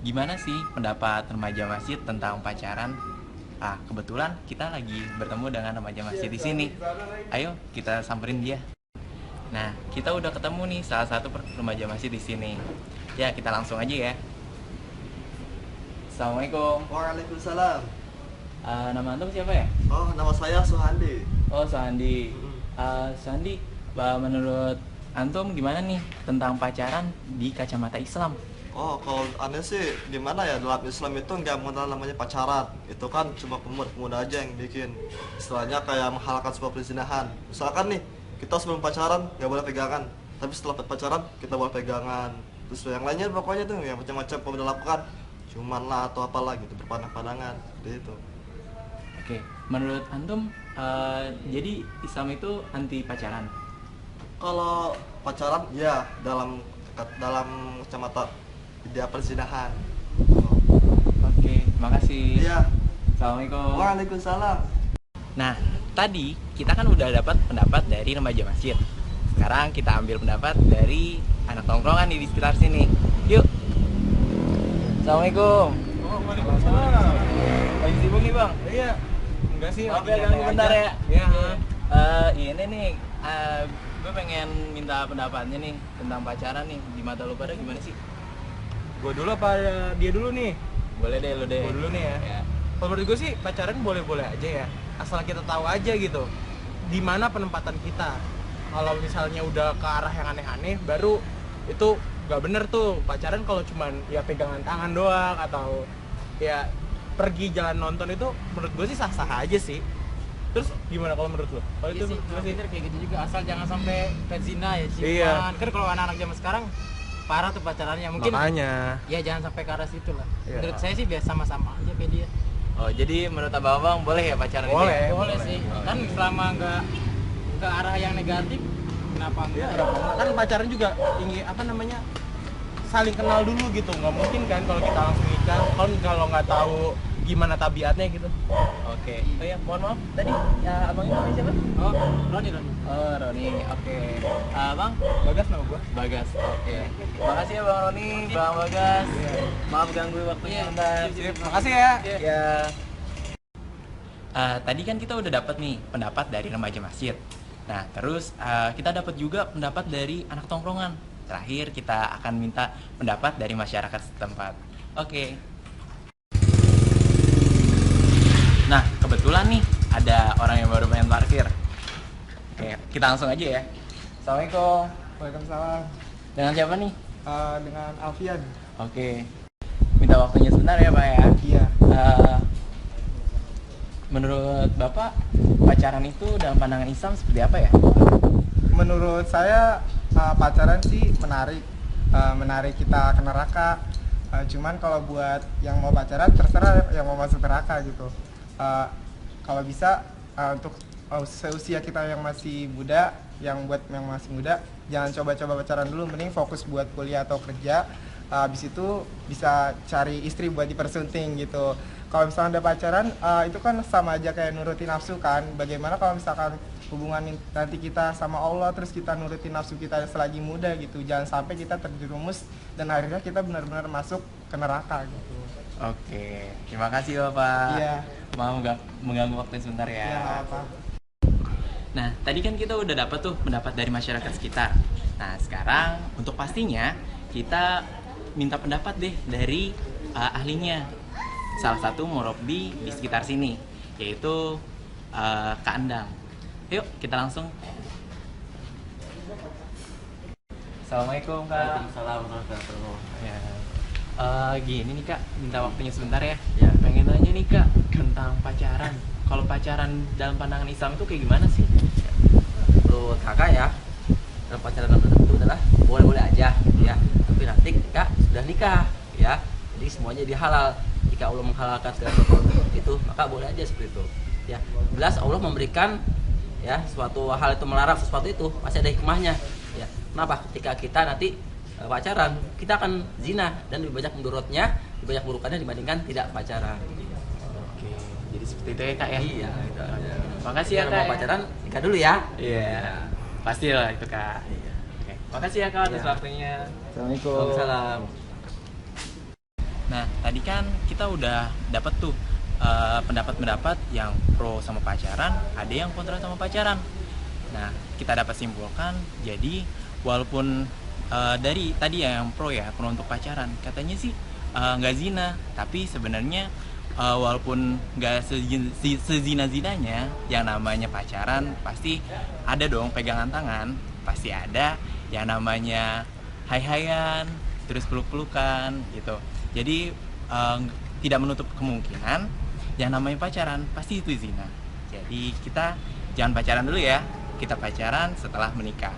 gimana sih pendapat remaja masjid tentang pacaran? Kebetulan kita lagi bertemu dengan remaja masjid di sini. Ayo kita samperin dia. Nah, kita udah ketemu nih salah satu remaja masjid di sini. Ya, kita langsung aja ya. Assalamualaikum. Waalaikumsalam. Nama antum siapa ya? Oh, nama saya Suhandi. Oh, Sandi. Sandi, menurut antum gimana nih tentang pacaran di kacamata Islam? Oh, kalau aneh sih gimana ya, dalam Islam itu nggak mengenal namanya pacaran. Itu kan cuma pemuda-pemuda aja yang bikin. Istilahnya kayak menghalalkan sebuah perzinahan. Misalkan nih, kita sebelum pacaran nggak boleh pegangan, tapi setelah pacaran kita boleh pegangan. Terus yang lainnya pokoknya tuh yang macam-macam pemuda lakukan, cuman lah atau apalah gitu, berpandangan-pandangan gitu. Oke, menurut antum jadi Islam itu anti pacaran? Kalau pacaran ya dalam kacamata dia perzinahan. Oke, makasih. Iya. Assalamualaikum. Waalaikumsalam. Nah, tadi kita kan udah dapat pendapat dari remaja masjid. Sekarang kita ambil pendapat dari anak tongkrongan di sekitar sini. Yuk. Assalamualaikum. Oh, waalaikumsalam. Lagi sibuk nih, Bang? Iya. Enggak sih. Maaf lagi ya, ganggu nyantai bentar aja. ya. Iya. Ini nih, gue pengen minta pendapatnya nih tentang pacaran nih. Di mata lu pada gimana sih? Gua dulu apa dia dulu nih? Boleh deh, lu deh. Gua dulu nih ya. Ya. Kalau menurut gue sih pacaran boleh-boleh aja ya. Asal kita tahu aja gitu. Di mana penempatan kita. Kalau misalnya udah ke arah yang aneh-aneh, baru itu nggak bener tuh. Pacaran kalau cuman ya pegangan tangan doang atau ya pergi jalan nonton, itu menurut gue sih sah-sah aja sih. Terus gimana kalau menurut lo? Kalau Iya sih, gimana sih? kayak gitu juga, asal jangan sampai ke zina ya, ciuman. Iya. Kan kalau anak-anak zaman sekarang parah tuh pacarannya. Mungkin Makanya. ya jangan sampai ke arah situ lah. Iya. Menurut saya sih biasa sama-sama aja kayak dia. Oh, jadi menurut abang-abang boleh ya pacaran itu Boleh. ya? Boleh sih. Kan selama nggak ke arah yang negatif, kenapa Iya, enggak? kan pacaran juga ingin apa namanya, saling kenal dulu gitu. Nggak mungkin kan kalau kita langsung nikah kalau nggak tahu gimana tabiatnya gitu. Oke. Oh ya, mohon maaf. Tadi ya abangnya namanya siapa? Oh, Roni. Oh, Roni. Oke. Bang, Bagas nama gua. Bagas. Oke. Makasih ya Bang Roni, Bang Bagas. Maaf ganggu waktunya Iya, bentar. Sip, makasih ya. Ya. Tadi kan kita udah dapat nih pendapat dari remaja masjid. Nah, terus kita dapat juga pendapat dari anak tongkrongan. Terakhir kita akan minta pendapat dari masyarakat setempat. Oke. Nah, kebetulan nih ada orang yang baru pengen parkir. Oke, kita langsung aja ya. Assalamualaikum. Waalaikumsalam. Dengan siapa nih? Dengan Alfian. Oke. Minta waktunya sebentar ya, Pak ya. Iya. Menurut Bapak, pacaran itu dalam pandangan Islam seperti apa ya? Menurut saya pacaran sih menarik kita ke neraka. Cuman kalau buat yang mau pacaran terserah yang mau masuk neraka gitu. Kalau bisa untuk seusia kita yang masih muda, yang masih muda, jangan coba-coba pacaran dulu, mending fokus buat kuliah atau kerja. Habis itu bisa cari istri buat dipersunting gitu. Kalau misalnya udah pacaran, itu kan sama aja kayak nurutin nafsu kan. Bagaimana kalau misalkan hubungan nanti kita sama Allah terus kita nurutin nafsu kita selagi muda gitu. Jangan sampai kita terjerumus dan akhirnya kita benar-benar masuk ke neraka gitu. Oke, terima kasih Bapak. Iya. Mau mengganggu waktu sebentar ya. Ya nggak apa. Nah, tadi kan kita udah dapat tuh pendapat dari masyarakat sekitar. Nah, sekarang untuk pastinya kita minta pendapat deh dari ahlinya. Salah satu murabbi di sekitar sini, yaitu Kak Andang. Yuk, kita langsung. Assalamualaikum Kak. Waalaikumsalam warahmatullahi Ya. Gini nih Kak, minta waktunya sebentar ya. Ya. Pengen nanya nih Kak tentang pacaran. Kalau pacaran dalam pandangan Islam itu kayak gimana sih? Menurut kakak ya, dalam pacaran itu adalah boleh-boleh aja ya, tapi nanti ketika sudah nikah ya, jadi semuanya jadi halal. Jika Allah menghalalkan segala sesuatu itu, maka boleh aja seperti itu ya. Jelas Allah memberikan ya suatu hal itu, melarang sesuatu itu pasti ada hikmahnya ya. Kenapa? Ketika kita nanti pacaran, kita akan zina dan lebih banyak mudorotnya, lebih banyak burukannya dibandingkan tidak pacaran. Oke, jadi seperti itu ya Kak ya? Iya, itu aja. Makasih ya Kalau Kak. mau pacaran nikah dulu ya. Iya, pastilah itu Kak. Oke, makasih ya Kak atas Iya. waktunya. Assalamualaikum. Waalaikumsalam. Nah, tadi kan kita udah dapat tuh pendapat-pendapat yang pro sama pacaran, ada yang kontra sama pacaran. Nah, kita dapat simpulkan, jadi walaupun dari tadi yang pro ya, pro untuk pacaran, katanya sih nggak zina, tapi sebenarnya walaupun nggak sezina-zinanya, yang namanya pacaran pasti ada dong pegangan tangan, pasti ada yang namanya hai-haian, terus peluk-pelukan gitu. Jadi tidak menutup kemungkinan yang namanya pacaran pasti itu zina. Jadi kita jangan pacaran dulu ya, kita pacaran setelah menikah.